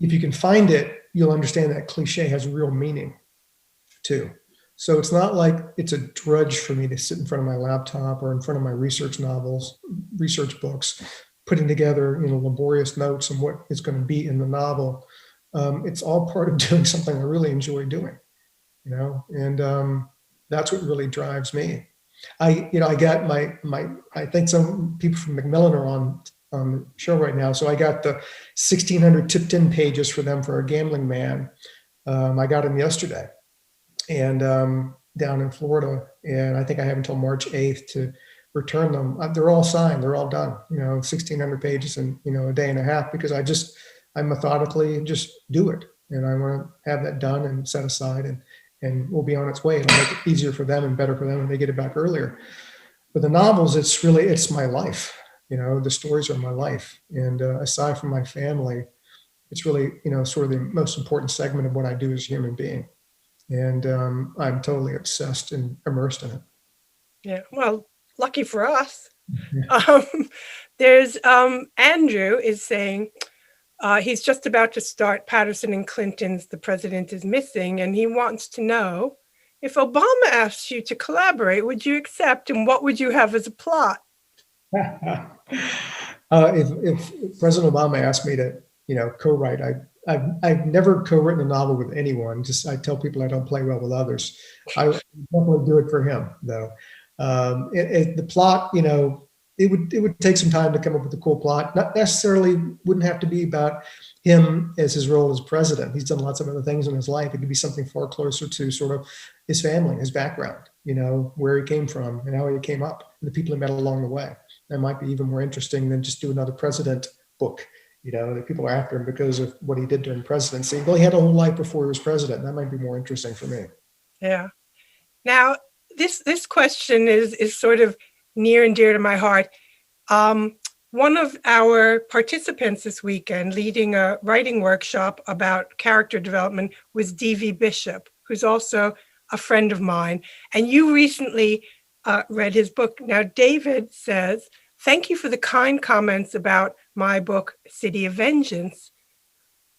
if you can find it, you'll understand that cliche has real meaning too. So it's not like it's a drudge for me to sit in front of my laptop or in front of my research books, putting together, laborious notes on what is going to be in the novel. It's all part of doing something I really enjoy doing, and that's what really drives me. I got I think some people from Macmillan are on the show right now. So I got the 1,600 tipped-in pages for them for A Gambling Man. I got them yesterday, and down in Florida, and I think I have until March 8th to return them. They're all signed, they're all done, 1,600 pages in, a day and a half, because I methodically just do it. And I want to have that done and set aside, and we'll be on its way. It'll make it easier for them and better for them when they get it back earlier. But the novels, it's my life. The stories are my life. And aside from my family, it's really, sort of the most important segment of what I do as a human being. And I'm totally obsessed and immersed in it. Yeah, well, lucky for us. There's Andrew is saying he's just about to start Patterson and Clinton's The President is Missing, and he wants to know, if Obama asks you to collaborate, would you accept, and what would you have as a plot? If President Obama asked me to, co-write, I've never co-written a novel with anyone. I tell people I don't play well with others. I would definitely do it for him, though. The plot, it would take some time to come up with a cool plot. Not necessarily, wouldn't have to be about him as his role as president. He's done lots of other things in his life. It could be something far closer to sort of his family, his background, where he came from and how he came up, and the people he met along the way. That might be even more interesting than just do another president book. That people are after him because of what he did during presidency. Well, he had a whole life before he was president. That might be more interesting for me. Yeah. Now, this question is sort of near and dear to my heart. One of our participants this weekend leading a writing workshop about character development was D.V. Bishop, who's also a friend of mine. And you recently read his book. Now, David says, thank you for the kind comments about my book, City of Vengeance.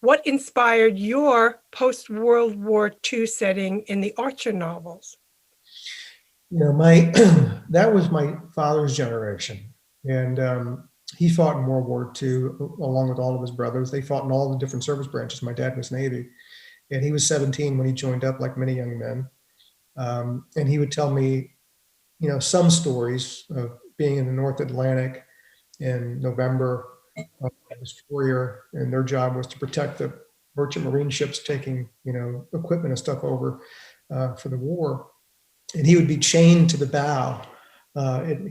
what inspired your post-World War II setting in the Archer novels? My that was my father's generation, and he fought in World War II along with all of his brothers. They fought in all the different service branches. My dad was Navy, and he was 17 when he joined up, like many young men. And he would tell me, some stories of being in the North Atlantic in November, a destroyer, and their job was to protect the merchant marine ships taking, equipment and stuff over for the war. And he would be chained to the bow.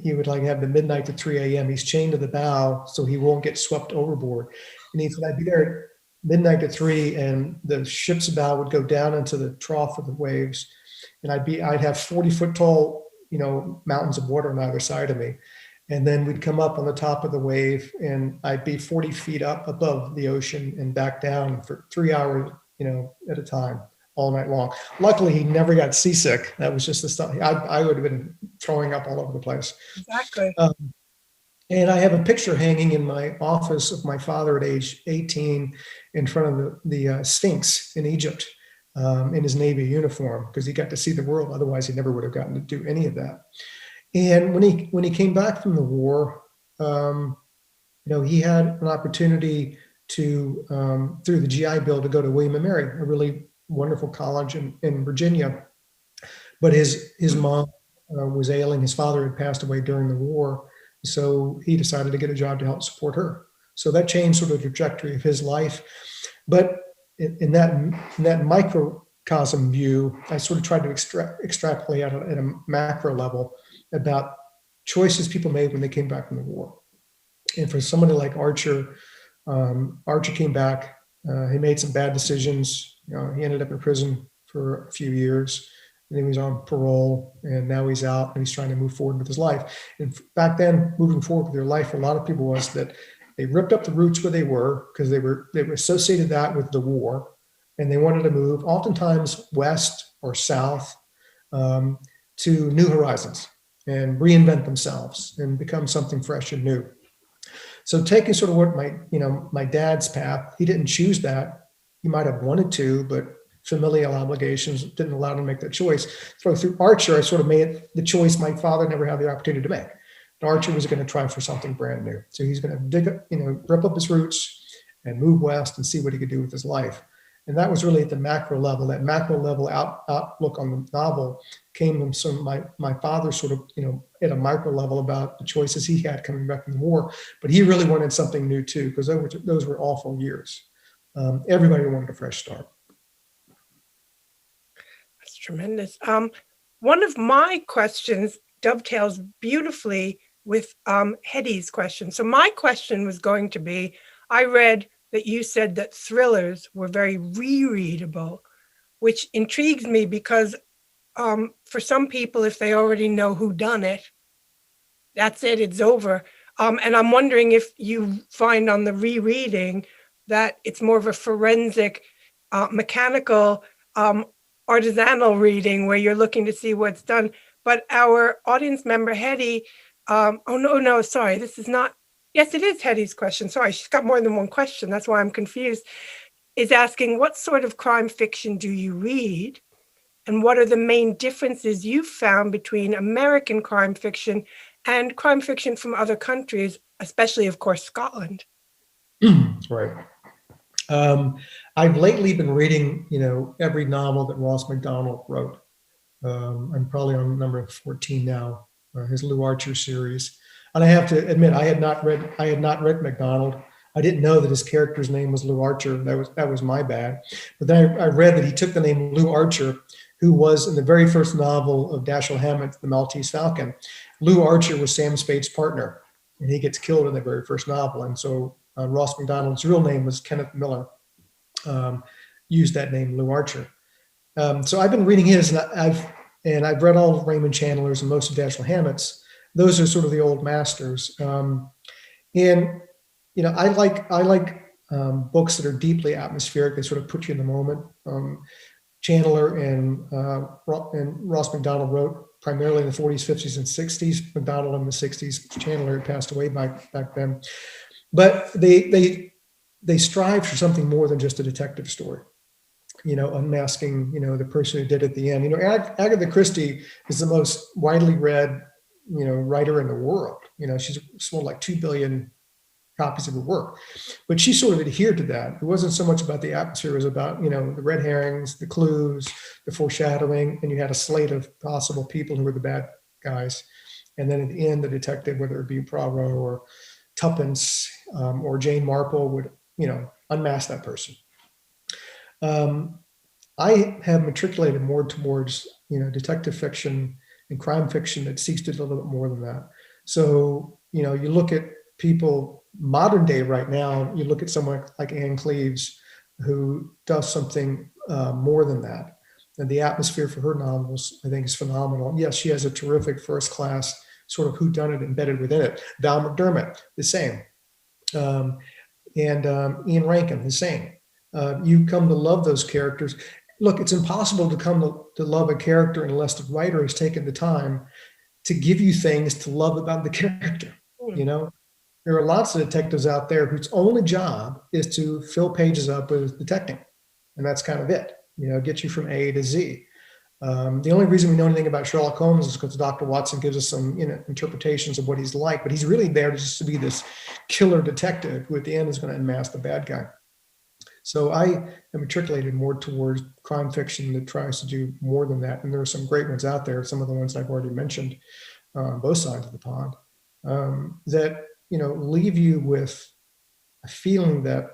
He would have the midnight to 3 a.m. He's chained to the bow so he won't get swept overboard. And he said, I'd be there at midnight to 3, and the ship's bow would go down into the trough of the waves, and I'd have 40-foot tall, mountains of water on either side of me. And then we'd come up on the top of the wave, and I'd be 40 feet up above the ocean and back down for 3 hours, at a time, all night long. Luckily, he never got seasick. That was just the stuff. I would have been throwing up all over the place. Exactly. And I have a picture hanging in my office of my father at age 18 in front of the Sphinx in Egypt in his Navy uniform, because he got to see the world. Otherwise, he never would have gotten to do any of that. And when he came back from the war, he had an opportunity to, through the GI Bill, to go to William and Mary, a really wonderful college in Virginia. But his mom was ailing. His father had passed away during the war. So he decided to get a job to help support her. So that changed sort of the trajectory of his life. But in that microcosm view, I sort of tried to extrapolate at a macro level about choices people made when they came back from the war. And for somebody like Archer, Archer came back. He made some bad decisions. He ended up in prison for a few years. And he was on parole, and now he's out, and he's trying to move forward with his life. And back then, moving forward with their life for a lot of people was that they ripped up the roots where they were, because they were associated that with the war, and they wanted to move, oftentimes west or south, to new horizons and reinvent themselves and become something fresh and new. So taking sort of what my dad's path, he didn't choose that. He might have wanted to, but familial obligations didn't allow him to make that choice. So through Archer, I sort of made the choice my father never had the opportunity to make. And Archer was going to try for something brand new. So he's going to dig up, rip up his roots and move west and see what he could do with his life. And that was really at the macro level. That macro level outlook on the novel came from some my father sort of, at a micro level about the choices he had coming back from the war. But he really wanted something new too, because those were awful years. Everybody wanted a fresh start. That's tremendous. One of my questions dovetails beautifully with Hetty's question. So my question was going to be, I read that you said that thrillers were very rereadable, which intrigues me because for some people, if they already know who done it, that's it, it's over. And I'm wondering if you find on the rereading that it's more of a forensic, mechanical, artisanal reading where you're looking to see what's done. But our audience member, Hetty, sorry, this is not, yes, it is Hetty's question. Sorry, she's got more than one question. That's why I'm confused. Is asking, what sort of crime fiction do you read? And what are the main differences you've found between American crime fiction and crime fiction from other countries, especially, of course, Scotland? Right. I've lately been reading, every novel that Ross MacDonald wrote. I'm probably on number 14 now, his Lou Archer series. And I have to admit, I had not read MacDonald. I didn't know that his character's name was Lou Archer. That was my bad. But then I read that he took the name Lou Archer, who was in the very first novel of Dashiell Hammett, The Maltese Falcon. Lou Archer was Sam Spade's partner, and he gets killed in the very first novel. And so Ross MacDonald's real name was Kenneth Miller. Used that name, Lou Archer. So I've been reading his, and I've read all of Raymond Chandler's and most of Dashiell Hammett's. Those are sort of the old masters. I like books that are deeply atmospheric. They sort of put you in the moment. Chandler and Ross MacDonald wrote primarily in the 40s, 50s, and 60s. MacDonald in the 60s. Chandler had passed away back then. But they they strive for something more than just a detective story, unmasking, the person who did it at the end. Agatha Christie is the most widely read, writer in the world. She's sold like 2 billion copies of her work, but she sort of adhered to that. It wasn't so much about the atmosphere, it was about, the red herrings, the clues, the foreshadowing, and you had a slate of possible people who were the bad guys. And then at the end, the detective, whether it be Poirot or Tuppence or Jane Marple, would, unmask that person. I have matriculated more towards, detective fiction and crime fiction that seeks to do a little bit more than that. So, you look at people modern day right now, you look at someone like Anne Cleeves, who does something more than that. And the atmosphere for her novels, I think, is phenomenal. Yes, she has a terrific first class sort of whodunit embedded within it. Val McDermott, the same. And Ian Rankin, the same. You come to love those characters. Look, it's impossible to come to love a character unless the writer has taken the time to give you things to love about the character. There are lots of detectives out there whose only job is to fill pages up with detecting. And that's kind of it, get you from A to Z. The only reason we know anything about Sherlock Holmes is because Dr. Watson gives us some interpretations of what he's like, but he's really there just to be this killer detective who at the end is going to unmask the bad guy. So I am matriculated more towards crime fiction that tries to do more than that. And there are some great ones out there, some of the ones I've already mentioned, both sides of the pond, that leave you with a feeling that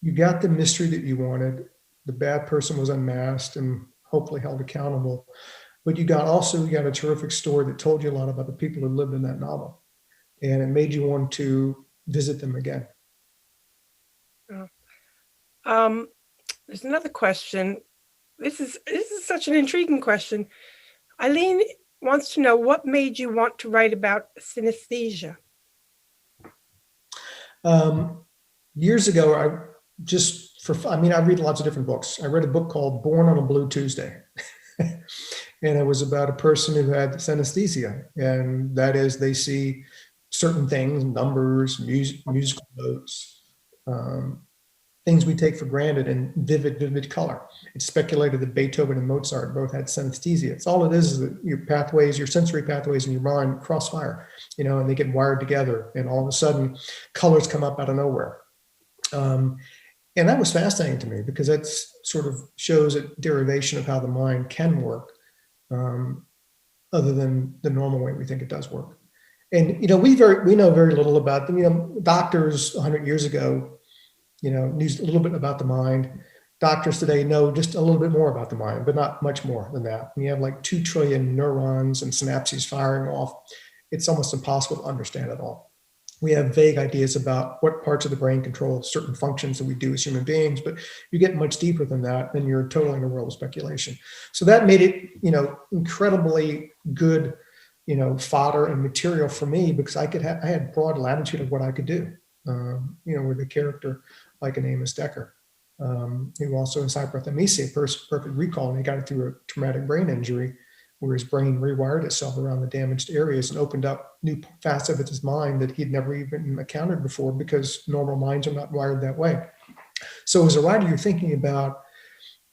you got the mystery that you wanted, the bad person was unmasked and hopefully held accountable, but you got a terrific story that told you a lot about the people who lived in that novel, and it made you want to visit them again. There's another question. This is such an intriguing question. Eileen wants to know, what made you want to write about synesthesia? Years ago, I read lots of different books. I read a book called Born on a Blue Tuesday. And it was about a person who had synesthesia. And that is, they see certain things, numbers, musical notes, things we take for granted in vivid color. It's speculated that Beethoven and Mozart both had synesthesia. It's all it is that your sensory pathways in your mind crossfire, and they get wired together, and all of a sudden colors come up out of nowhere. And that was fascinating to me because that sort of shows a derivation of how the mind can work, other than the normal way we think it does work. And, we know very little about them. Doctors 100 years ago, knew a little bit about the mind. Doctors today know just a little bit more about the mind, but not much more than that. And you have like 2 trillion neurons and synapses firing off. It's almost impossible to understand it all. We have vague ideas about what parts of the brain control certain functions that we do as human beings, but you get much deeper than that, and you're totally in a world of speculation. So that made it, incredibly good, fodder and material for me, because I had broad latitude of what I could do, with a character like an Amos Decker, who also has hyperthymesia, perfect recall, and he got it through a traumatic brain injury, where his brain rewired itself around the damaged areas and opened up new facets of his mind that he'd never even encountered before, because normal minds are not wired that way. So as a writer,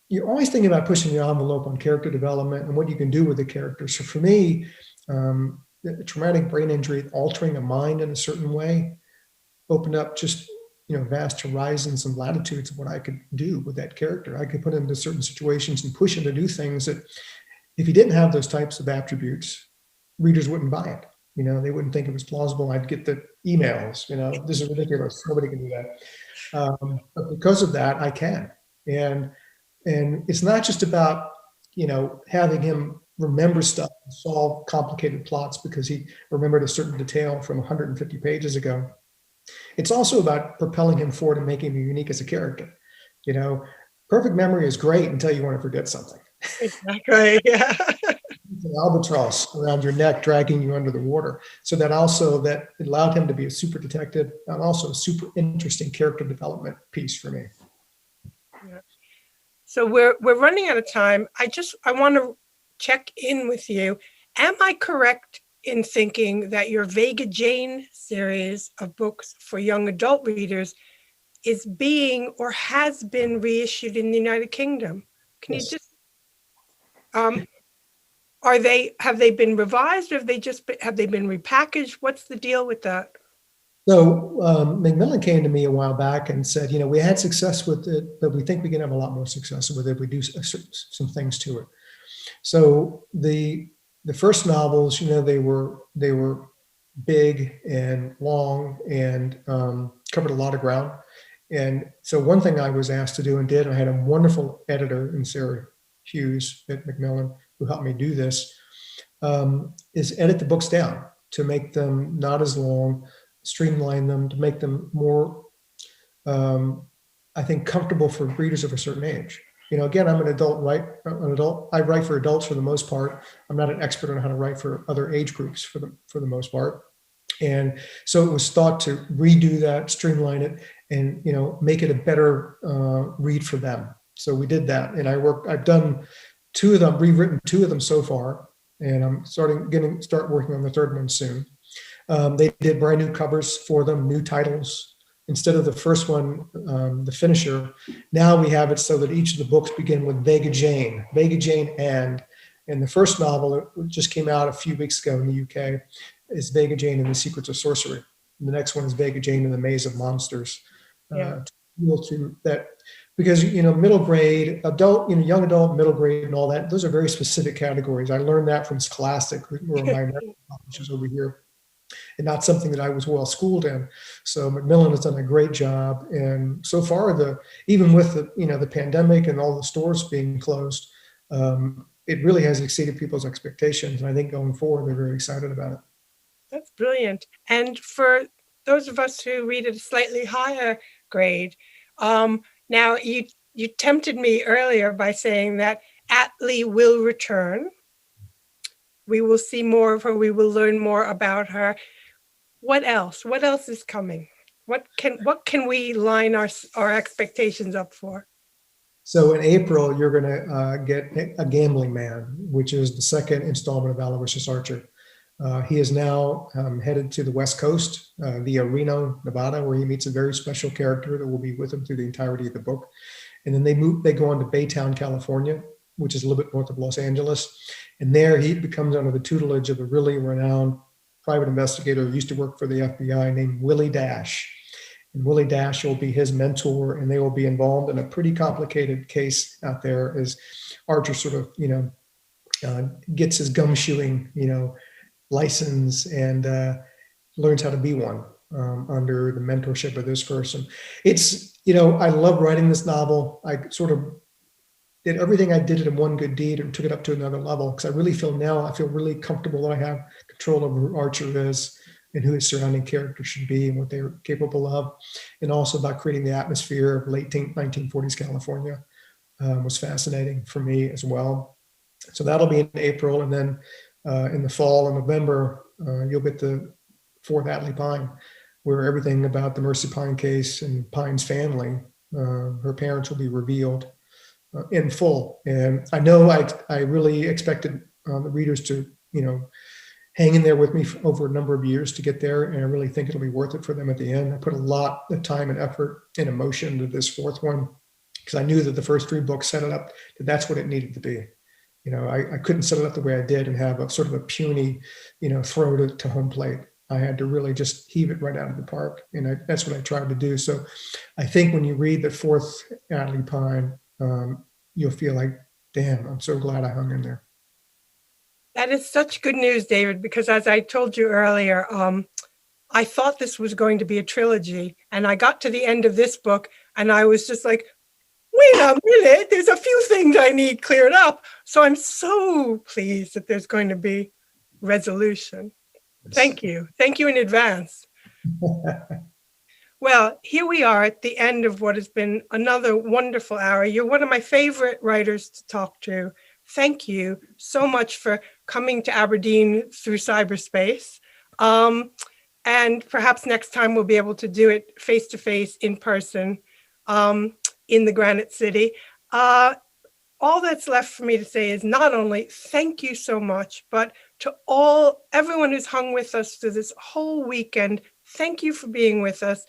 you're always thinking about pushing the envelope on character development and what you can do with the character. So for me, the traumatic brain injury, altering a mind in a certain way, opened up just vast horizons and latitudes of what I could do with that character. I could put him into certain situations and push him to do things that, if he didn't have those types of attributes, readers wouldn't buy it. They wouldn't think it was plausible. I'd get the emails, this is ridiculous. Nobody can do that. But because of that, I can. And it's not just about, having him remember stuff and solve complicated plots because he remembered a certain detail from 150 pages ago. It's also about propelling him forward and making him unique as a character. Perfect memory is great until you want to forget something. Exactly. Yeah. It's an albatross around your neck, dragging you under the water. So that allowed him to be a super detective and also a super interesting character development piece for me. Yeah. So we're running out of time. I want to check in with you. Am I correct in thinking that your Vega Jane series of books for young adult readers is being or has been reissued in the United Kingdom. Can you just, have they been revised, or have they been repackaged? What's the deal with that? So Macmillan came to me a while back and said, we had success with it, but we think we can have a lot more success with it if we do some things to it. So the first novels, they were big and long and covered a lot of ground. And so one thing I was asked to do and did, I had a wonderful editor in Sarah Hughes at Macmillan who helped me do this, is edit the books down to make them not as long, streamline them, to make them more, I think, comfortable for readers of a certain age. Again, I'm an adult. I write for adults for the most part. I'm not an expert on how to write for other age groups for the most part. And so it was thought to redo that, streamline it, and make it a better read for them. So we did that, and I've done two of them, rewritten two of them so far, and I'm start working on the third one soon. They did brand new covers for them, new titles. Instead of the first one, the finisher, now we have it so that each of the books begin with Vega Jane, and the first novel, it just came out a few weeks ago in the UK, is Vega Jane and the Secrets of Sorcery. And the next one is Vega Jane and the Maze of Monsters. To that, because middle grade, adult, young adult, middle grade, and all that, those are very specific categories. I learned that from Scholastic, where my publishers over here, and not something that I was well schooled in. So Macmillan has done a great job, and so far, even with the pandemic and all the stores being closed, it really has exceeded people's expectations. And I think going forward, they're very excited about it. That's brilliant. And for those of us who read at a slightly higher grade, now you tempted me earlier by saying that Atlee will return. We will see more of her. We will learn more about her. What else? What else is coming? What can we line our expectations up for? So in April, you're going to get A Gambling Man, which is the second installment of Aloysius Archer. He is now headed to the West Coast via Reno, Nevada, where he meets a very special character that will be with him through the entirety of the book. And then they go on to Baytown, California, which is a little bit north of Los Angeles. And there he becomes under the tutelage of a really renowned private investigator who used to work for the FBI named Willie Dash. And Willie Dash will be his mentor, and they will be involved in a pretty complicated case out there as Archer sort of, gets his gumshoeing, license and learns how to be one under the mentorship of this person. It's, I love writing this novel. I sort of did everything I did in one good deed and took it up to another level, because I feel really comfortable that I have control over who Archer is and who his surrounding characters should be and what they're capable of. And also about creating the atmosphere of late 1940s California was fascinating for me as well. So that'll be in April. And then in the fall, in November, you'll get the fourth Atlee Pine, where everything about the Mercy Pine case and Pine's family, her parents, will be revealed in full. And I know I really expected the readers to, hang in there with me for over a number of years to get there. And I really think it'll be worth it for them at the end. I put a lot of time and effort and emotion into this fourth one, because I knew that the first three books set it up that that's what it needed to be. I couldn't set it up the way I did and have a sort of a puny, throw to home plate. I had to really just heave it right out of the park. And that's what I tried to do. So I think when you read the fourth Atlee Pine, you'll feel like, damn, I'm so glad I hung in there. That is such good news, David, because as I told you earlier, I thought this was going to be a trilogy, and I got to the end of this book and I was just like, wait a minute, there's a few things I need cleared up. So I'm so pleased that there's going to be resolution. Thank you. Thank you in advance. Well, here we are at the end of what has been another wonderful hour. You're one of my favorite writers to talk to. Thank you so much for coming to Aberdeen through cyberspace. And perhaps next time we'll be able to do it face-to-face in person in the Granite City. All that's left for me to say is not only thank you so much, but to everyone who's hung with us through this whole weekend, thank you for being with us.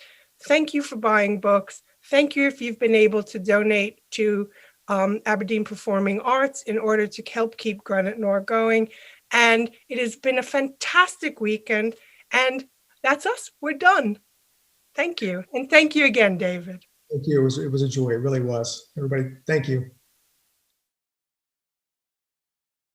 Thank you for buying books. Thank you if you've been able to donate to Aberdeen Performing Arts in order to help keep Granite Noir going. And it has been a fantastic weekend. And that's us. We're done. Thank you. And thank you again, David. Thank you. It was a joy. It really was. Everybody, thank you.